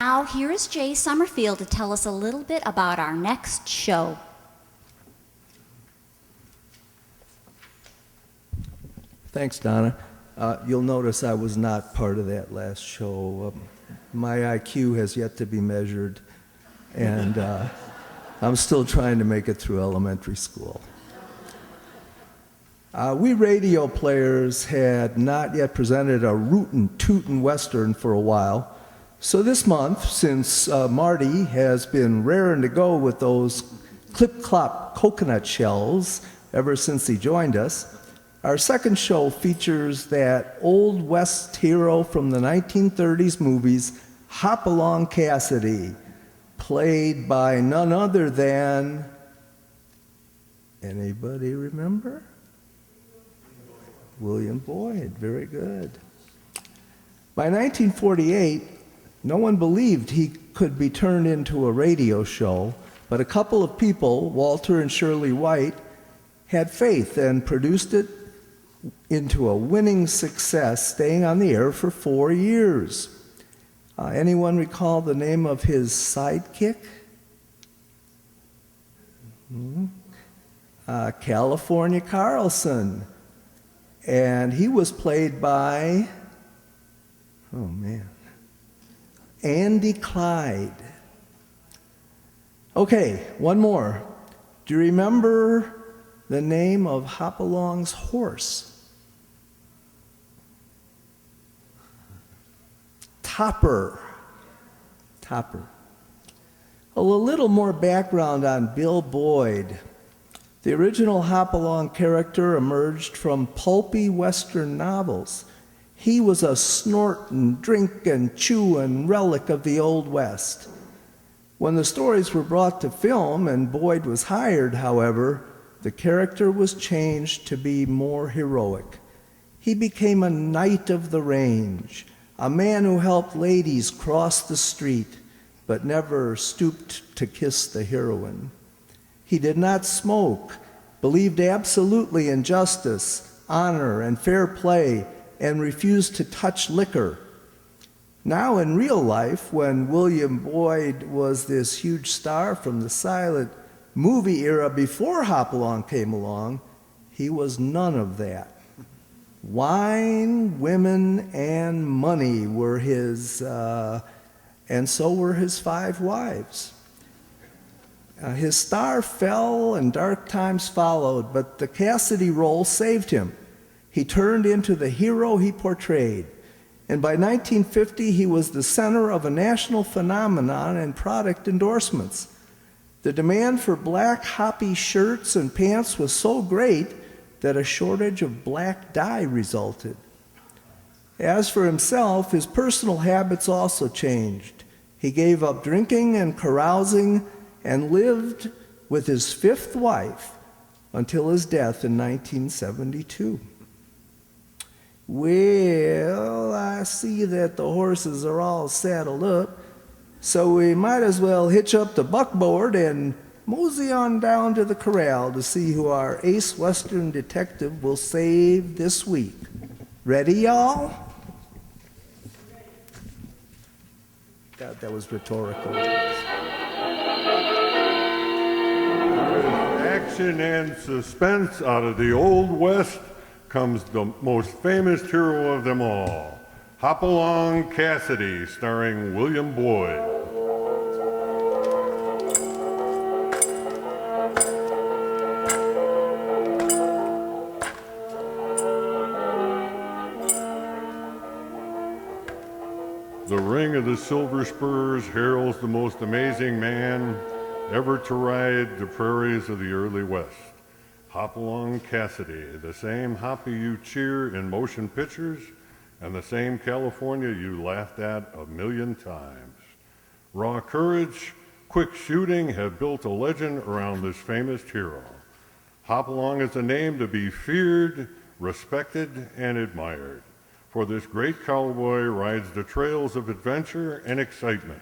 Now, here is Jay Summerfield to tell us a little bit about our next show. Thanks, Donna. You'll notice I was not part of that last show. My IQ has yet to be measured, and I'm still trying to make it through elementary school. We radio players had not yet presented a rootin' tootin' Western for a while. So this month, since Marty has been raring to go with those clip-clop coconut shells ever since he joined us, our second show features that Old West hero from the 1930s movies, Hopalong Cassidy, played by none other than, anybody remember? William Boyd, very good. By 1948, no one believed he could be turned into a radio show, but a couple of people, Walter and Shirley White, had faith and produced it into a winning success, staying on the air for 4 years. Anyone recall the name of his sidekick? California Carlson. And he was played by, oh man, Andy Clyde. Okay, one more. Do you remember the name of Hopalong's horse? Topper. Topper. A little more background on Bill Boyd. The original Hopalong character emerged from pulpy Western novels. He was a snortin', drinkin', chewin' relic of the Old West. When the stories were brought to film and Boyd was hired, however, the character was changed to be more heroic. He became a knight of the range, a man who helped ladies cross the street, but never stooped to kiss the heroine. He did not smoke, believed absolutely in justice, honor, and fair play, and refused to touch liquor. Now in real life, when William Boyd was this huge star from the silent movie era before Hopalong came along, he was none of that. Wine, women, and money were his, and so were his 5 wives. His star fell and dark times followed, but the Cassidy role saved him. He turned into the hero he portrayed. And by 1950, he was the center of a national phenomenon and product endorsements. The demand for black hoppy shirts and pants was so great that a shortage of black dye resulted. As for himself, his personal habits also changed. He gave up drinking and carousing and lived with his 5th wife until his death in 1972. Well, I see that the horses are all saddled up, so we might as well hitch up the buckboard and mosey on down to the corral to see who our ace Western detective will save this week. Ready, y'all? God, that was rhetorical. Action and suspense out of the Old West comes the most famous hero of them all, Hopalong Cassidy, starring William Boyd. The ring of the silver spurs heralds the most amazing man ever to ride the prairies of the early West. Hopalong Cassidy, the same Hoppy you cheer in motion pictures and the same California you laughed at a million times. Raw courage, quick shooting have built a legend around this famous hero. Hopalong is a name to be feared, respected, and admired. For this great cowboy rides the trails of adventure and excitement.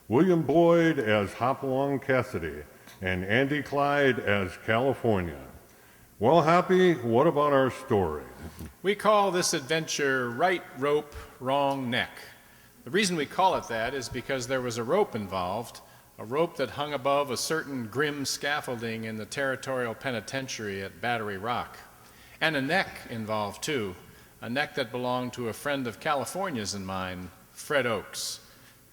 William Boyd as Hopalong Cassidy and Andy Clyde as California. Well, Hoppy, what about our story? We call this adventure Right Rope, Wrong Neck. The reason we call it that is because there was a rope involved, a rope that hung above a certain grim scaffolding in the Territorial Penitentiary at Battery Rock. And a neck involved, too, a neck that belonged to a friend of California's and mine, Fred Oakes.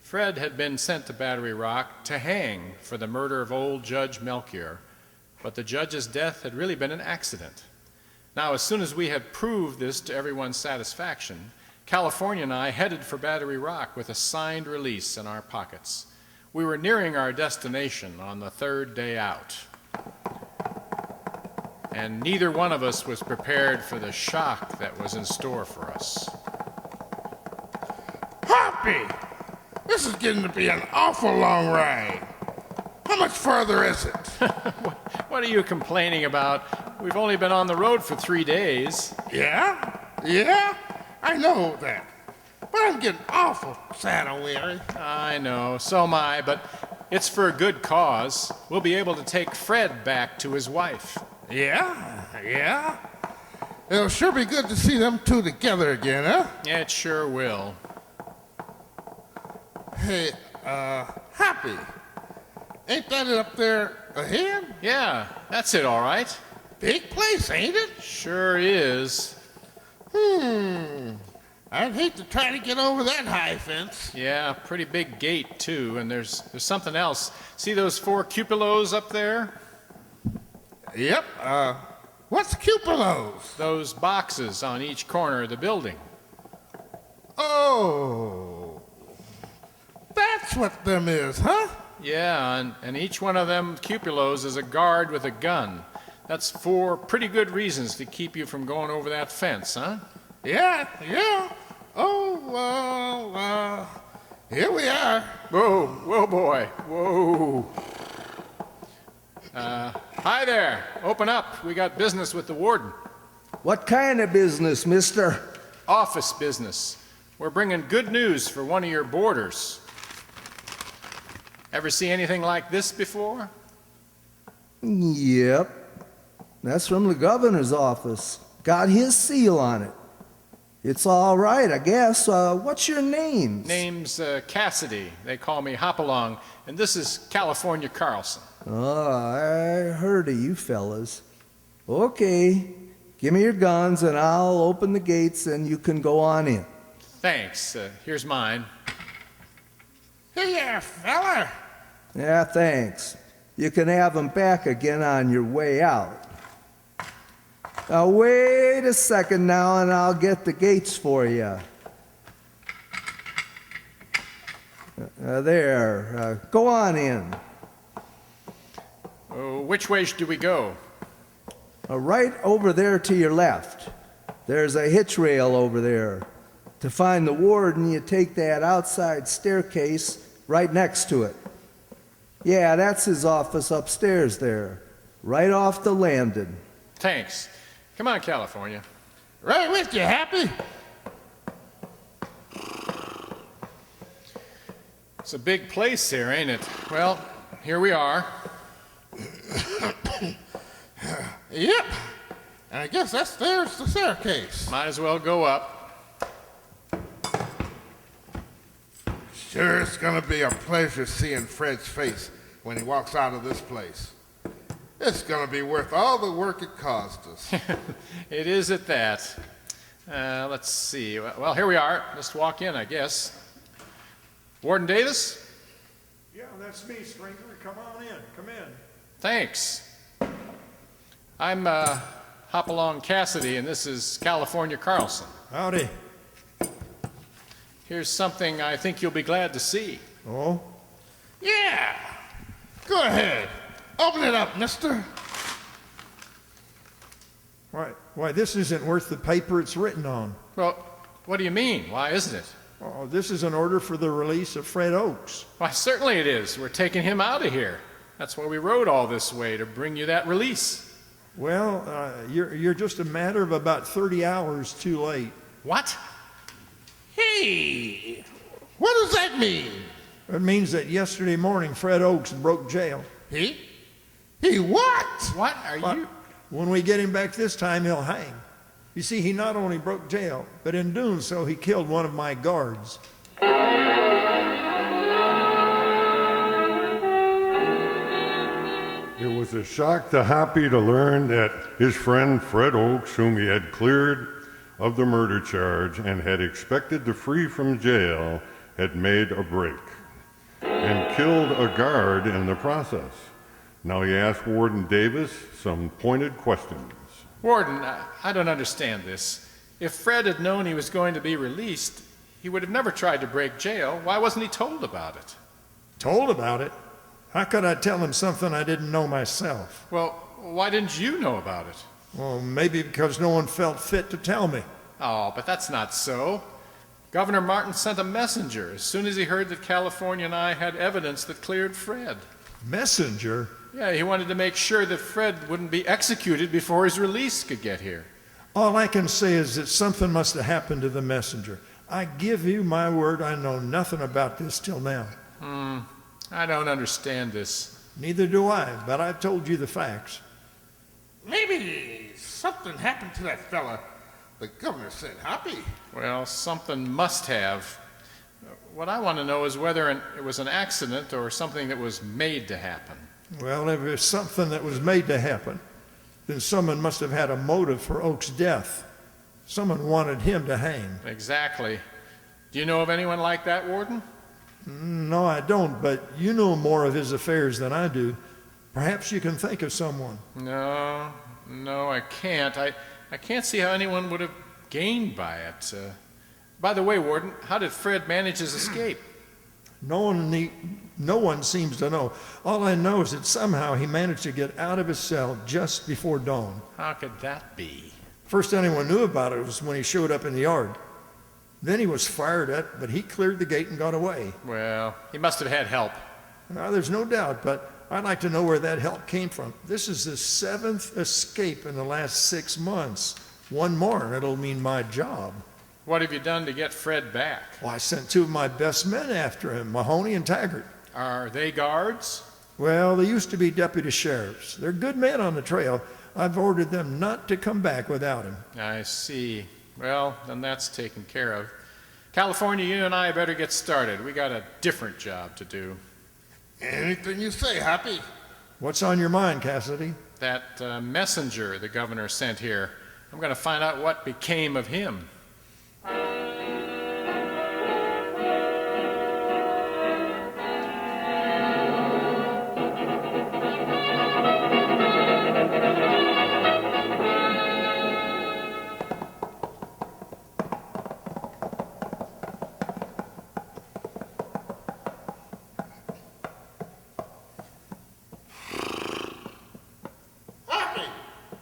Fred had been sent to Battery Rock to hang for the murder of old Judge Melchior, but the judge's death had really been an accident. Now, as soon as we had proved this to everyone's satisfaction, California and I headed for Battery Rock with a signed release in our pockets. We were nearing our destination on the third day out, and neither one of us was prepared for the shock that was in store for us. Hoppy! This is getting to be an awful long ride. How much further is it? What are you complaining about? We've only been on the road for 3 days. Yeah? Yeah? I know that. But I'm getting awful saddle-weary. I know, so am I, but it's for a good cause. We'll be able to take Fred back to his wife. Yeah? Yeah? It'll sure be good to see them two together again, huh? Yeah, it sure will. Hey, Happy, ain't that it up there ahead? Yeah, that's it, all right. Big place, ain't it? Sure is. I'd hate to try to get over that high fence. Yeah, pretty big gate, too, and there's something else. See those 4 cupolas up there? Yep, what's cupolas? Those boxes on each corner of the building. Oh, that's what them is, huh? Yeah, and each one of them cupolas is a guard with a gun. That's 4 pretty good reasons to keep you from going over that fence, huh? Yeah, yeah. Oh, well, here we are. Whoa, whoa, boy, whoa. Hi there, open up. We got business with the warden. What kind of business, mister? Office business. We're bringing good news for one of your boarders. Ever see anything like this before? Yep. That's from the governor's office. Got his seal on it. It's all right, I guess. What's your name? Name's Cassidy. They call me HOPALONG, and this is California Carlson. Oh, I heard of you fellas. Okay, give me your guns and I'll open the gates and you can go on in. Thanks. Here's mine. Here, fella. Yeah, thanks. You can have them back again on your way out. Now, wait a second now and I'll get the gates for you. There, go on in. Which way do we go? Right over there to your left. There's a hitch rail over there. To find the warden, you take that outside staircase right next to it. Yeah, that's his office upstairs there, right off the landing. Thanks. Come on, California. Right with you, Happy. It's a big place here, ain't it? Well, here we are. Yep. And I guess there's the staircase. Might as well go up. Sure, it's gonna be a pleasure seeing Fred's face when he walks out of this place. It's gonna be worth all the work it caused us. It is at that. Let's see. Well, here we are. Just walk in, I guess. Warden Davis? Yeah, that's me, stranger. Come on in. Come in. Thanks. I'm Hopalong Cassidy, and this is California Carlson. Howdy. Here's something I think you'll be glad to see. Oh? Yeah. Go ahead. Open it up, mister. Why, this isn't worth the paper it's written on. Well, what do you mean? Why isn't it? Oh, this is an order for the release of Fred Oakes. Why, certainly it is. We're taking him out of here. That's why we rode all this way, to bring you that release. Well, you're just a matter of about 30 hours too late. What? Hey, what does that mean? It means that yesterday morning Fred Oakes broke jail. He what? What are But you? when we get him back this time, he'll hang. You see, he not only broke jail, but in doing so, he killed one of my guards. was a shock to Hoppy to learn that his friend Fred Oakes, whom he had cleared of the murder charge and had expected to free from jail, had made a break and killed a guard in the process. Now he asked Warden Davis some pointed questions. Warden, I don't understand this. If Fred had known he was going to be released, he would have never tried to break jail. Why wasn't he told about it? Told about it? How could I tell him something I didn't know myself? Well, why didn't you know about it? Well, maybe because no one felt fit to tell me. Oh, but that's not so. Governor Martin sent a messenger as soon as he heard that California and I had evidence that cleared Fred. Messenger? Yeah, he wanted to make sure that Fred wouldn't be executed before his release could get here. All I can say is that something must have happened to the messenger. I give you my word, I know nothing about this till now. I don't understand this. Neither do I, but I've told you the facts. Maybe something happened to that fella the governor sent Hoppy. Well, something must have. What I want to know is whether it was an accident or something that was made to happen. Well, if it's something that was made to happen, then someone must have had a motive for Oak's death. Someone wanted him to hang. Exactly. Do you know of anyone like that, Warden? No, I don't, but you know more of his affairs than I do. Perhaps you can think of someone. No, I can't. I can't see how anyone would have gained by it. By the way, Warden, how did Fred manage his escape? No one seems to know. All I know is that somehow he managed to get out of his cell just before dawn. How could that be? First anyone knew about it was when he showed up in the yard. Then he was fired at, but he cleared the gate and got away. Well, he must have had help. Now, there's no doubt, but I'd like to know where that help came from. This is the 7th escape in the last 6 months. One more, and it'll mean my job. What have you done to get Fred back? Well, I sent 2 of my best men after him, Mahoney and Taggart. Are they guards? Well, they used to be deputy sheriffs. They're good men on the trail. I've ordered them not to come back without him. I see. Well, then that's taken care of. California, you and I better get started. We got a different job to do. Anything you say, Hoppy. What's on your mind, Cassidy? That messenger the governor sent here. I'm going to find out what became of him. Hoppy,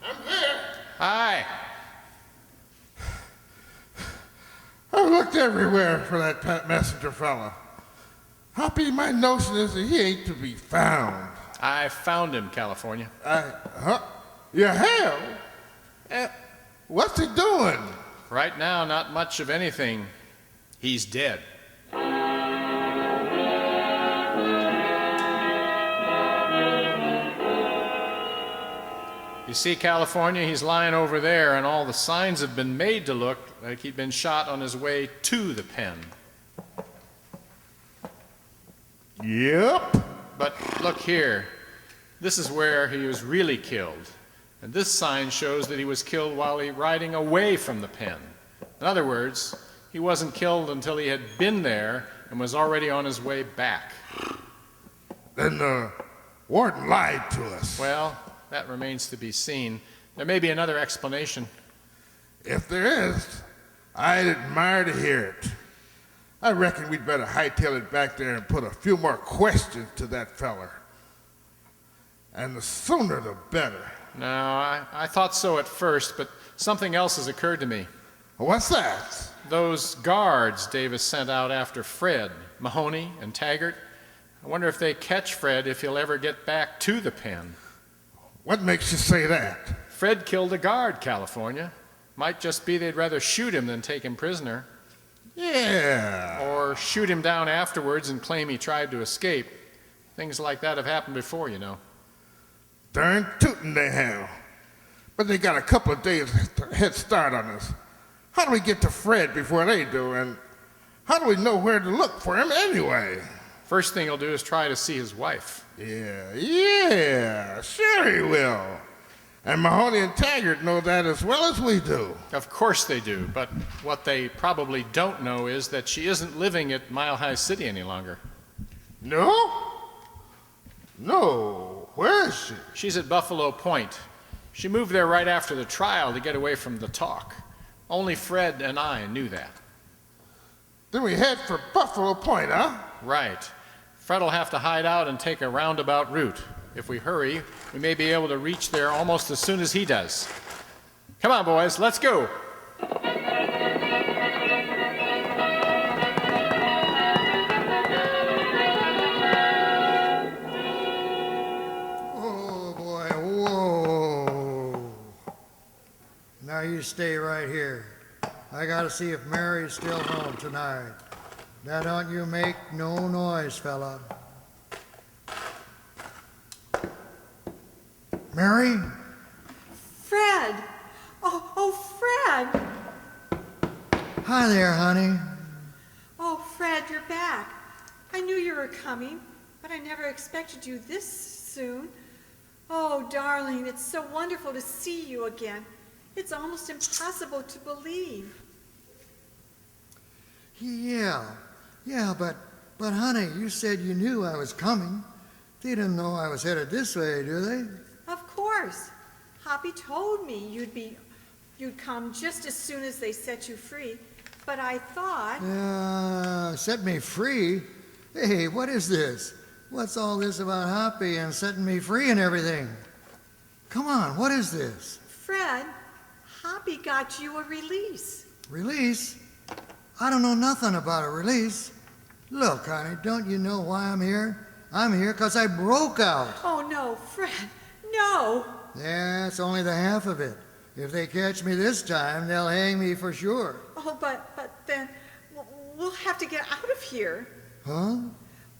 I'm there. Hi. I've looked everywhere for that messenger fella. Hoppy, my notion is that he ain't to be found. I found him, California. You have? What's he doing? Right now, not much of anything. He's dead. You see, California, he's lying over there, and all the signs have been made to look like he'd been shot on his way to the pen. Yep. But look here. This is where he was really killed. And this sign shows that he was killed while he riding away from the pen. In other words, he wasn't killed until he had been there and was already on his way back. Then the warden lied to us. Well, that remains to be seen. There may be another explanation. If there is, I'd admire to hear it. I reckon we'd better hightail it back there and put a few more questions to that feller. And the sooner the better. No, I thought so at first, but something else has occurred to me. What's that? Those guards Davis sent out after Fred, Mahoney and Taggart, I wonder if they catch Fred if he'll ever get back to the pen. What makes you say that? Fred killed a guard, California. Might just be they'd rather shoot him than take him prisoner. Yeah. Or shoot him down afterwards and claim he tried to escape. Things like that have happened before, you know. Darn tootin' they have. But they got a couple of days head start on us. How do we get to Fred before they do? And how do we know where to look for him anyway? First thing he'll do is try to see his wife. Yeah, sure he will. And Mahoney and Taggart know that as well as we do. Of course they do, but what they probably don't know is that she isn't living at Mile High City any longer. No? No. Where is she? She's at Buffalo Point. She moved there right after the trial to get away from the talk. Only Fred and I knew that. Then we head for Buffalo Point, huh? Right. Fred will have to hide out and take a roundabout route. If we hurry, we may be able to reach there almost as soon as he does. Come on, boys, let's go. Oh, boy, whoa. Now you stay right here. I gotta see if Mary's still home tonight. Now don't you make no noise, fella. Mary? Fred! Oh, Fred! Hi there, honey. Oh, Fred, you're back. I knew you were coming, but I never expected you this soon. Oh, darling, it's so wonderful to see you again. It's almost impossible to believe. Yeah, but honey, you said you knew I was coming. They didn't know I was headed this way, do they? Of course. Hoppy told me you'd come just as soon as they set you free, but I thought... Set me free? Hey, what is this? What's all this about Hoppy and setting me free and everything? Come on, what is this? Fred, Hoppy got you a release. Release? I don't know nothing about a release. Look, honey, don't you know why I'm here? I'm here 'cause I broke out. Oh, no, Fred, no. Yeah, it's only the half of it. If they catch me this time, they'll hang me for sure. Oh, but then we'll have to get out of here. Huh?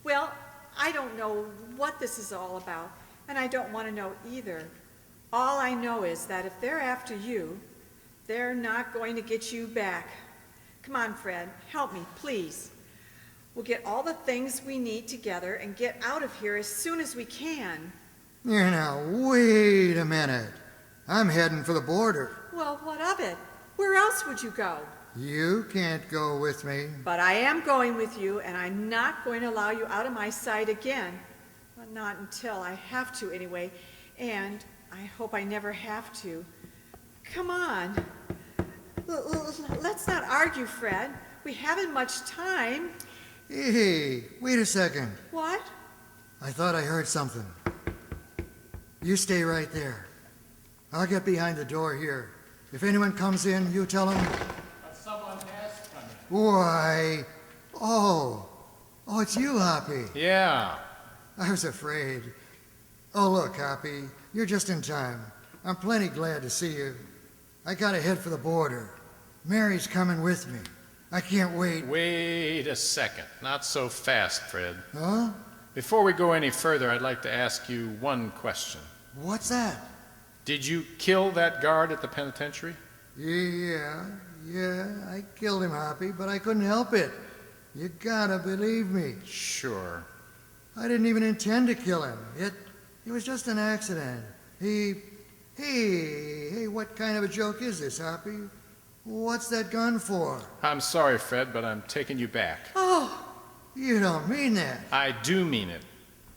Well, I don't know what this is all about, and I don't want to know either. All I know is that if they're after you, they're not going to get you back. Come on, Fred, help me, please. We'll get all the things we need together and get out of here as soon as we can. Here now, wait a minute. I'm heading for the border. Well, what of it? Where else would you go? You can't go with me. But I am going with you, and I'm not going to allow you out of my sight again. Well, not until I have to, anyway. And I hope I never have to. Come on. Let's not argue, Fred. We haven't much time. Hey, wait a second. What? I thought I heard something. You stay right there. I'll get behind the door here. If anyone comes in, you tell them. But someone has come in. Why? Oh, it's you, Hoppy. Yeah. I was afraid. Oh, look, Hoppy, you're just in time. I'm plenty glad to see you. I gotta head for the border. Mary's coming with me. I can't wait. Wait a second. Not so fast, Fred. Huh? Before we go any further, I'd like to ask you one question. What's that? Did you kill that guard at the penitentiary? Yeah, I killed him, Hoppy, but I couldn't help it. You gotta believe me. Sure. I didn't even intend to kill him. It was just an accident. Hey, what kind of a joke is this, Hoppy? What's that gun for? I'm sorry, Fred, but I'm taking you back. Oh, You don't mean that. I do mean it.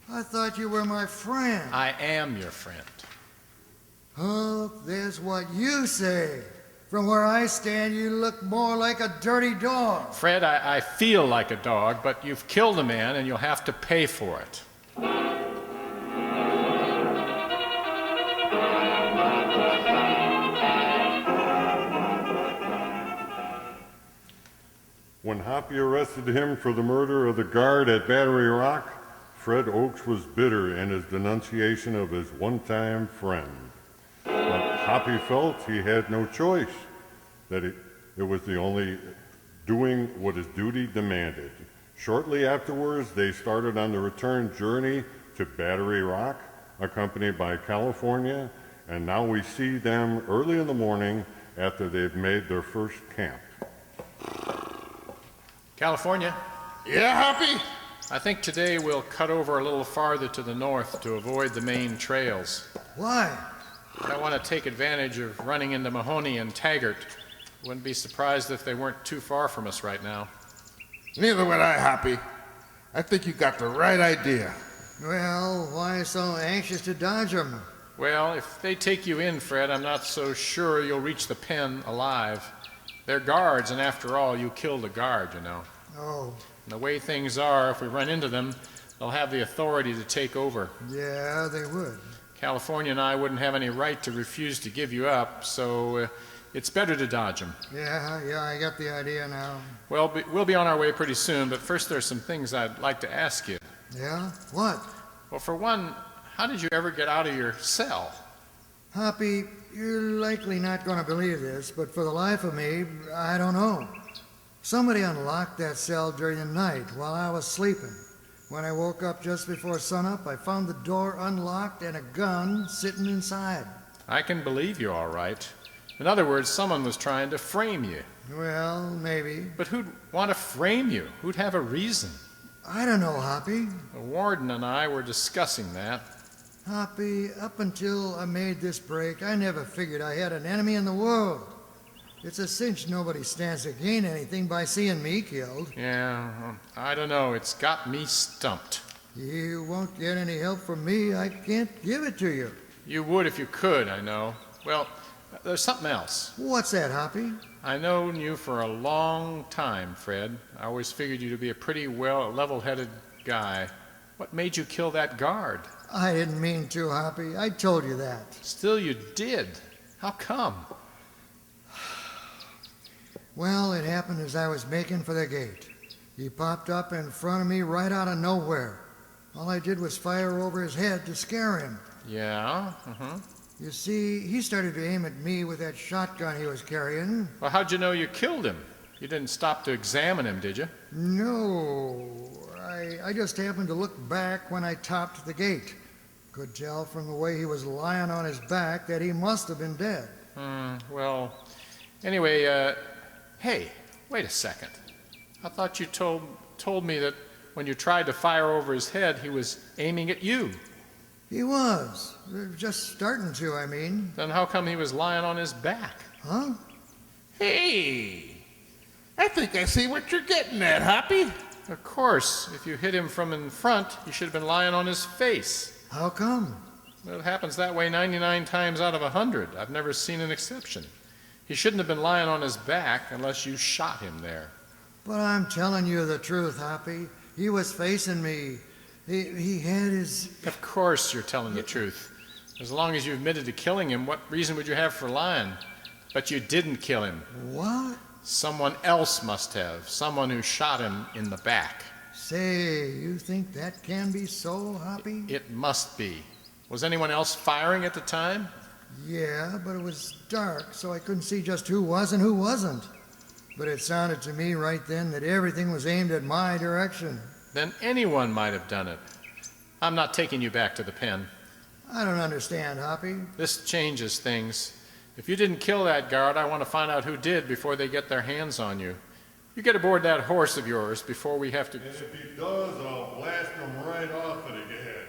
I thought you were my friend. I am your friend. Oh, that's what you say. From where I stand, you look more like a dirty dog. Fred, I feel like a dog, but you've killed a man and you'll have to pay for it. When Hoppy arrested him for the murder of the guard at Battery Rock, Fred Oakes was bitter in his denunciation of his one-time friend. But Hoppy felt he had no choice, that it was the only doing what his duty demanded. Shortly afterwards, they started on the return journey to Battery Rock, accompanied by California, and now we see them early in the morning after they've made their first camp. California. Yeah, Hoppy? I think today we'll cut over a little farther to the north to avoid the main trails. Why? I want to take advantage of running into Mahoney and Taggart. Wouldn't be surprised if they weren't too far from us right now. Neither would I, Hoppy. I think you got the right idea. Well, why so anxious to dodge 'em? Well, if they take you in, Fred, I'm not so sure you'll reach the pen alive. They're guards, and after all, you killed a guard, you know. Oh, And the way things are, if we run into them, they'll have the authority to take over. yeah, they would. California and I wouldn't have any right to refuse to give you up, so it's better to dodge them. Yeah, I got the idea now. Well, we'll be on our way pretty soon, but first there's some things I'd like to ask you. Yeah? What? Well, for one, how did you ever get out of your cell? Hoppy, you're likely not going to believe this, but for the life of me, I don't know. Somebody unlocked that cell during the night while I was sleeping. When I woke up just before sunup, I found the door unlocked and a gun sitting inside. I can believe you all right. In other words, someone was trying to frame you. Well, maybe. But who'd want to frame you? Who'd have a reason? I don't know, Hoppy. The warden and I were discussing that. Hoppy, up until I made this break, I never figured I had an enemy in the world. It's a cinch nobody stands to gain anything by seeing me killed. Yeah, I don't know. It's got me stumped. You won't get any help from me. I can't give it to you. You would if you could, I know. Well, there's something else. What's that, Hoppy? I've known you for a long time, Fred. I always figured you to be a pretty well level-headed guy. What made you kill that guard? I didn't mean to, Hoppy. I told you that. Still, you did. How come? Well, it happened as I was making for the gate. He popped up in front of me right out of nowhere. All I did was fire over his head to scare him. Yeah? You see, he started to aim at me with that shotgun he was carrying. Well, how'd you know you killed him? You didn't stop to examine him, did you? No, I just happened to look back when I topped the gate. Could tell from the way he was lying on his back that he must have been dead. Well, anyway, hey, wait a second. I thought you told me that when you tried to fire over his head, he was aiming at you. He was. Just starting to, I mean. Then how come he was lying on his back? Huh? Hey, I think I see what you're getting at, Hoppy. Of course, if you hit him from in front, he should have been lying on his face. How come? Well, it happens that way 99 times out of 100. I've never seen an exception. He shouldn't have been lying on his back unless you shot him there. But I'm telling you the truth, Hoppy. He was facing me. He had his... Of course you're telling the truth. As long as you admitted to killing him, what reason would you have for lying? But you didn't kill him. What? Someone else must have. Someone who shot him in the back. Say, you think that can be so, Hoppy? It must be. Was anyone else firing at the time? Yeah, but it was dark, so I couldn't see just who was and who wasn't. But it sounded to me right then that everything was aimed at my direction. Then anyone might have done it. I'm not taking you back to the pen. I don't understand, Hoppy. This changes things. If you didn't kill that guard, I want to find out who did before they get their hands on you. You get aboard that horse of yours before we have to... And if he does, I'll blast him right off at the head.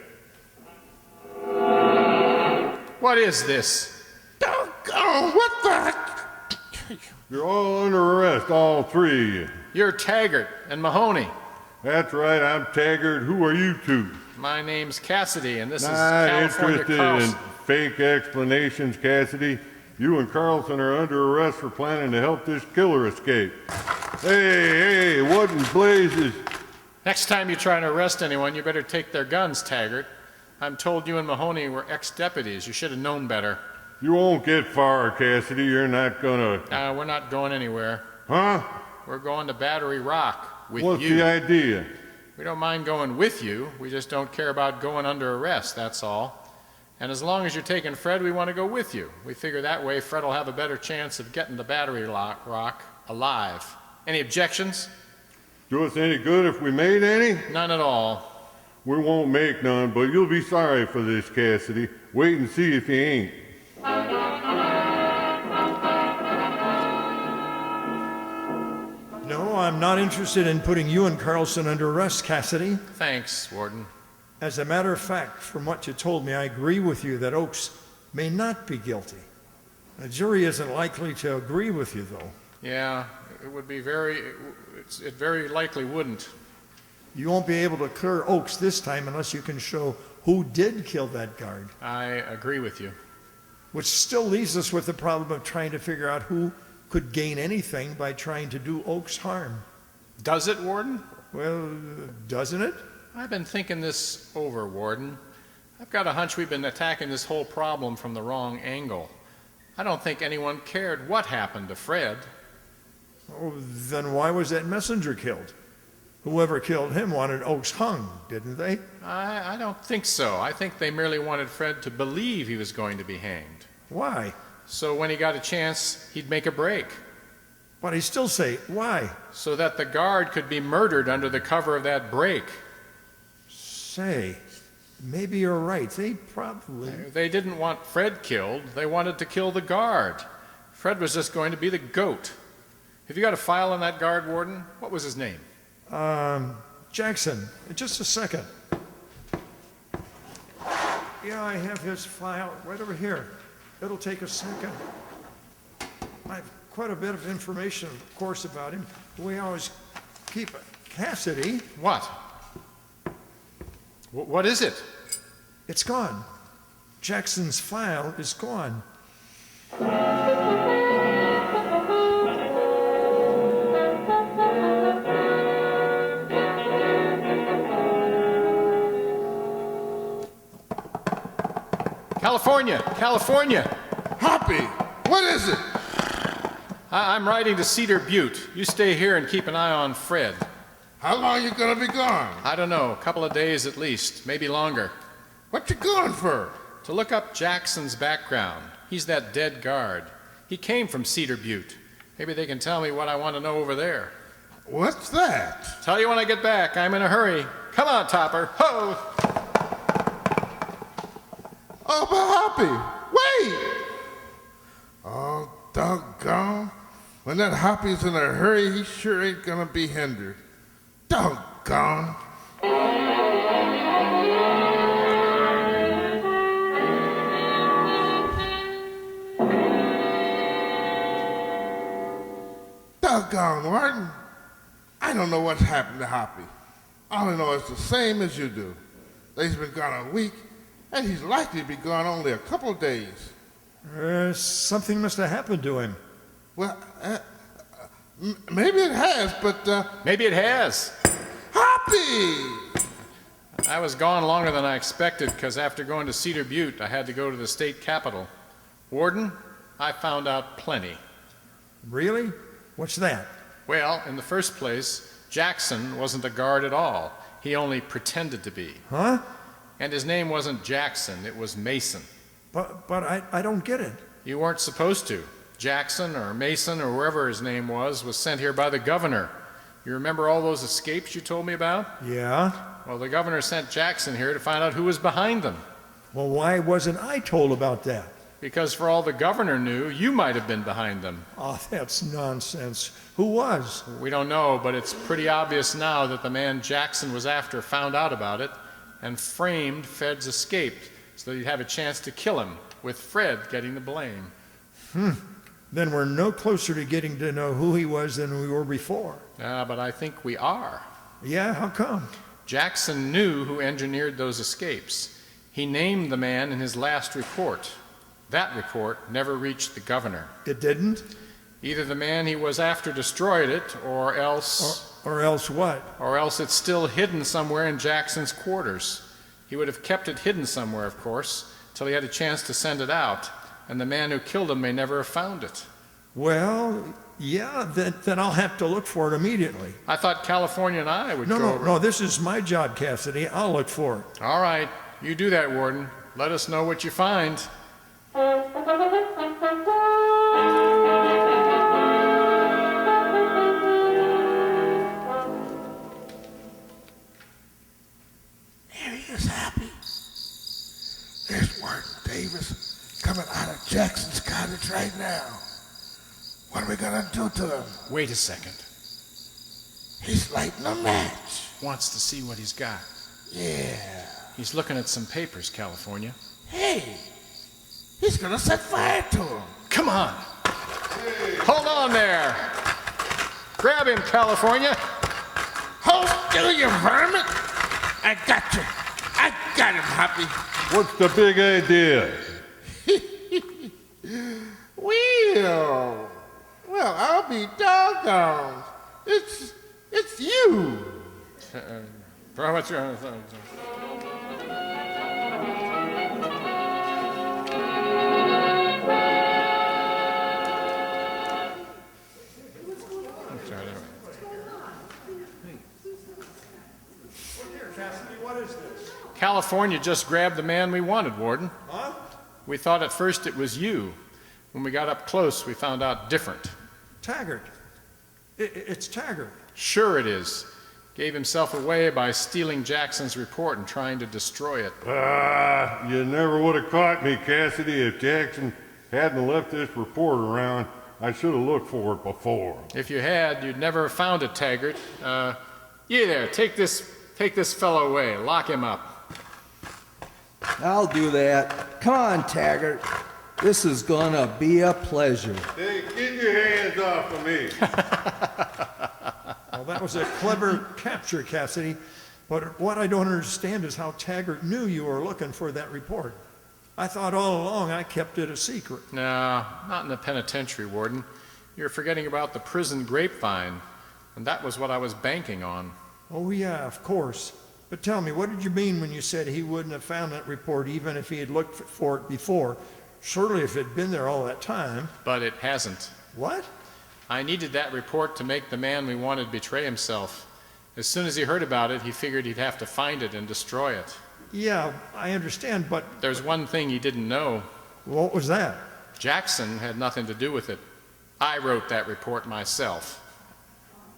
What is this? Doggone, what the... You're all under arrest, all three of you. You're Taggart and Mahoney. That's right, I'm Taggart. Who are you two? My name's Cassidy, and this is Not California interested in Carlson. fake explanations, Cassidy. You and Carlson are under arrest for planning to help this killer escape. Hey, what in blazes? Next time you try to arrest anyone, you better take their guns, Taggart. I'm told you and Mahoney were ex-deputies. You should have known better. You won't get far, Cassidy. You're not gonna... We're not going anywhere. Huh? We're going to Battery Rock with What's you. the idea? We don't mind going with you. We just don't care about going under arrest, that's all. And as long as you're taking Fred, we want to go with you. We figure that way Fred will have a better chance of getting to Battery Rock alive. Any objections? Do us any good if we made any? None at all. We won't make none, but you'll be sorry for this, Cassidy. Wait and see if you ain't. No, I'm not interested in putting you and Carlson under arrest, Cassidy. Thanks, Warden. As a matter of fact, from what you told me, I agree with you that Oakes may not be guilty. The jury isn't likely to agree with you, though. Yeah, it would be it very likely wouldn't. You won't be able to clear Oakes this time unless you can show who did kill that guard. I agree with you. Which still leaves us with the problem of trying to figure out who could gain anything by trying to do Oakes harm. Does it, Warden? Well, doesn't it? I've been thinking this over, Warden. I've got a hunch we've been attacking this whole problem from the wrong angle. I don't think anyone cared what happened to Fred. Oh, then why was that messenger killed? Whoever killed him wanted Oakes hung, didn't they? I don't think so. I think they merely wanted Fred to believe he was going to be hanged. Why? So when he got a chance, he'd make a break. But I still say, why? So that the guard could be murdered under the cover of that break. Say, maybe you're right. They probably... They didn't want Fred killed. They wanted to kill the guard. Fred was just going to be the goat. Have you got a file on that guard, Warden? What was his name? Jackson. Just a second. Yeah, I have his file right over here. It'll take a second. I have quite a bit of information, of course, about him. We always keep it. Cassidy. What? What is it? It's gone. Jackson's file is gone. California! California! Hoppy, what is it? I'm riding to Cedar Butte. You stay here and keep an eye on Fred. How long you gonna be gone? I don't know, a couple of days at least, maybe longer. What you going for? To look up Jackson's background. He's that dead guard. He came from Cedar Butte. Maybe they can tell me what I want to know over there. What's that? Tell you when I get back. I'm in a hurry. Come on, Topper. Ho! Oh, but Hoppy, wait! Oh, doggone. When that Hoppy's in a hurry, he sure ain't gonna be hindered. Doggone. Doggone, Martin. I don't know what's happened to Hoppy. All I know is the same as you do. He's been gone a week, and he's likely to be gone only a couple of days. Something must have happened to him. Well, maybe it has, but... Maybe it has. Hoppy! I was gone longer than I expected because after going to Cedar Butte, I had to go to the state capitol. Warden, I found out plenty. Really? What's that? Well, in the first place, Jackson wasn't a guard at all. He only pretended to be. Huh? And his name wasn't Jackson, it was Mason. But I don't get it. You weren't supposed to. Jackson or Mason or whoever his name was sent here by the governor. You remember all those escapes you told me about? Yeah? Well, the governor sent Jackson here to find out who was behind them. Well, why wasn't I told about that? Because for all the governor knew, you might have been behind them. Oh, that's nonsense. Who was? We don't know, but it's pretty obvious now that the man Jackson was after found out about it and framed Fred's escape so that he'd have a chance to kill him, with Fred getting the blame. Then we're no closer to getting to know who he was than we were before. But I think we are. Yeah, how come? Jackson knew who engineered those escapes. He named the man in his last report. That report never reached the governor. It didn't? Either the man he was after destroyed it, or else... Or else what? Or else it's still hidden somewhere in Jackson's quarters. He would have kept it hidden somewhere, of course, till he had a chance to send it out, and the man who killed him may never have found it. Well, yeah, then I'll have to look for it immediately. I thought California and I would go over... No, this is my job, Cassidy. I'll look for it. All right, you do that, Warden. Let us know what you find. There he is, Happy. There's Warden Davis coming out of Jackson's cottage right now. What are we gonna do to him? Wait a second. He's lighting a match. Wants to see what he's got. Yeah. He's looking at some papers, California. Hey, he's gonna set fire to him. Come on. Hold on there. Grab him, California. Hold still, you vermin. I got you. I got him, Hoppy. What's the big idea? Well, I'll be doggone. It's you. What's your... Cassidy, what is this? California just grabbed the man we wanted, Warden. Huh? We thought at first it was you. When we got up close, we found out different. Taggart. It's Taggart. Sure it is. Gave himself away by stealing Jackson's report and trying to destroy it. You never would have caught me, Cassidy, if Jackson hadn't left this report around. I should have looked for it before. If you had, you'd never have found it, Taggart. You there, take this fellow away. Lock him up. I'll do that. Come on, Taggart. This is gonna be a pleasure. Hey, get your hands off of me. Well, that was a clever capture, Cassidy. But what I don't understand is how Taggart knew you were looking for that report. I thought all along I kept it a secret. No, not in the penitentiary, Warden. You're forgetting about the prison grapevine, and that was what I was banking on. Oh, yeah, of course. But tell me, what did you mean when you said he wouldn't have found that report even if he had looked for it before? Surely if it had been there all that time. But it hasn't. What? I needed that report to make the man we wanted betray himself. As soon as he heard about it, he figured he'd have to find it and destroy it. Yeah, I understand, but There's one thing he didn't know. what was that? Jackson had nothing to do with it. I wrote that report myself.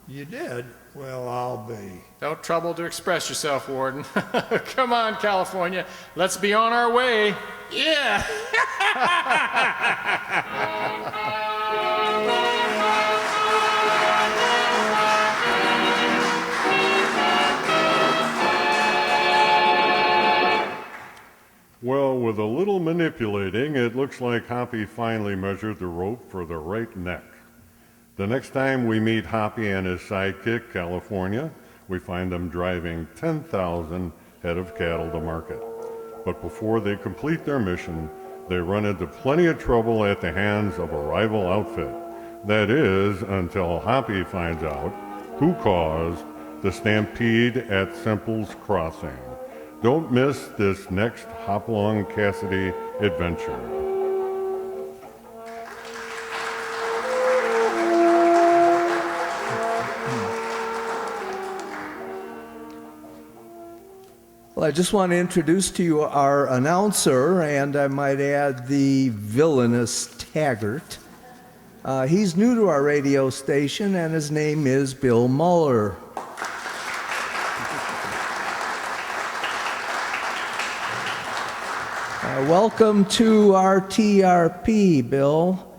You did? Well, I'll be. Don't trouble to express yourself, Warden. Come on, California. Let's be on our way. Yeah. Well, with a little manipulating, it looks like Hoppy finally measured the rope for the right neck. The next time we meet Hoppy and his sidekick, California, we find them driving 10,000 head of cattle to market. But before they complete their mission, they run into plenty of trouble at the hands of a rival outfit. That is, until Hoppy finds out who caused the stampede at Semple's Crossing. Don't miss this next Hopalong Cassidy adventure. Well, I just want to introduce to you our announcer, and I might add the villainous Taggart. He's new to our radio station, and his name is Bill Muller. Welcome to our TRP, Bill.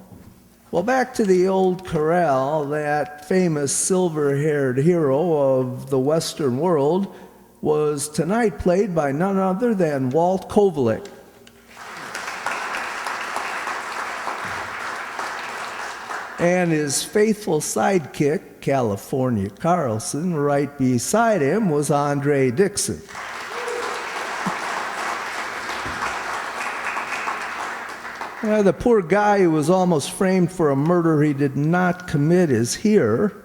Well, back to the old corral, that famous silver-haired hero of the Western world was tonight played by none other than Walt Kovalik. And his faithful sidekick, California Carlson, right beside him was Andre Dixon. The poor guy who was almost framed for a murder he did not commit is here,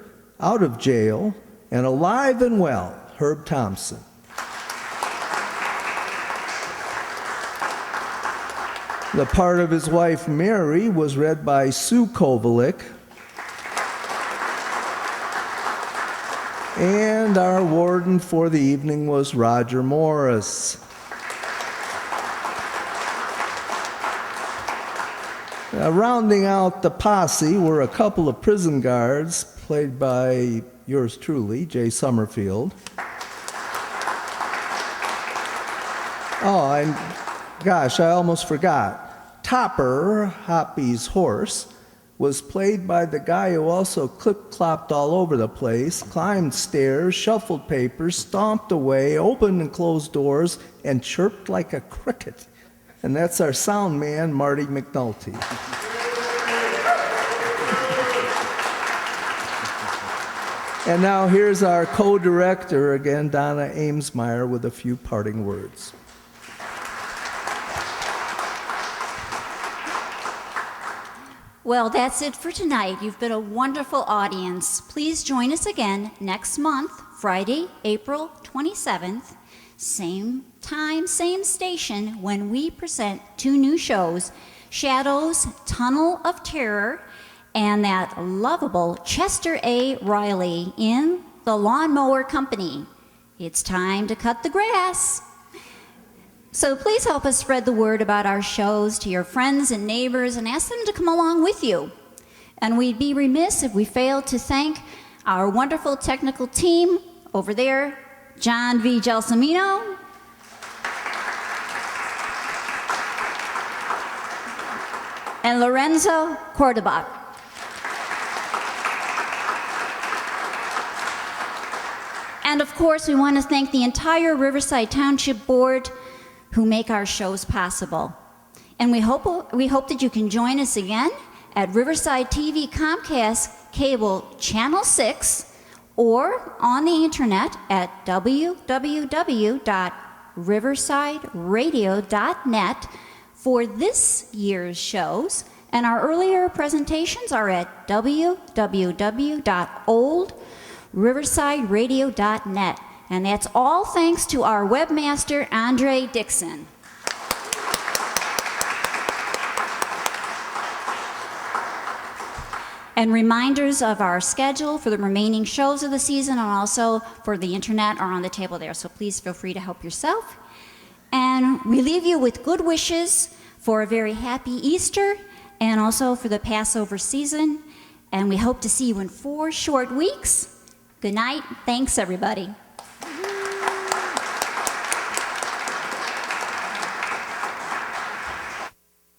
out of jail, and alive and well, Herb Thompson. The part of his wife, Mary, was read by Sue Kovalik. And our warden for the evening was Roger Morris. Rounding out the posse were a couple of prison guards, played by yours truly, Jay Summerfield. Oh, and gosh, I almost forgot. Topper, Hoppy's horse, was played by the guy who also clip-clopped all over the place, climbed stairs, shuffled papers, stomped away, opened and closed doors, and chirped like a cricket. And that's our sound man, Marty McNulty. And now here's our co-director, again, Donna Amesmeyer, with a few parting words. Well, that's it for tonight. You've been a wonderful audience. Please join us again next month, Friday, April 27th, same time, same station, when we present 2 new shows, Shadows, Tunnel of Terror, and that lovable Chester A. Riley in The Lawnmower Company. It's time to cut the grass. So please help us spread the word about our shows to your friends and neighbors and ask them to come along with you. And we'd be remiss if we failed to thank our wonderful technical team over there, John V. Gelsomino, and Lorenzo Cordoba. And of course, we want to thank the entire Riverside Township Board who make our shows possible. And we hope that you can join us again at Riverside TV Comcast Cable Channel 6 or on the internet at www.riversideradio.net for this year's shows. And our earlier presentations are at www.oldriversideradio.net. And that's all thanks to our webmaster, Andre Dixon. And reminders of our schedule for the remaining shows of the season and also for the internet are on the table there, so please feel free to help yourself. And we leave you with good wishes for a very happy Easter and also for the Passover season. And we hope to see you in 4 short weeks. Good night. Thanks, everybody.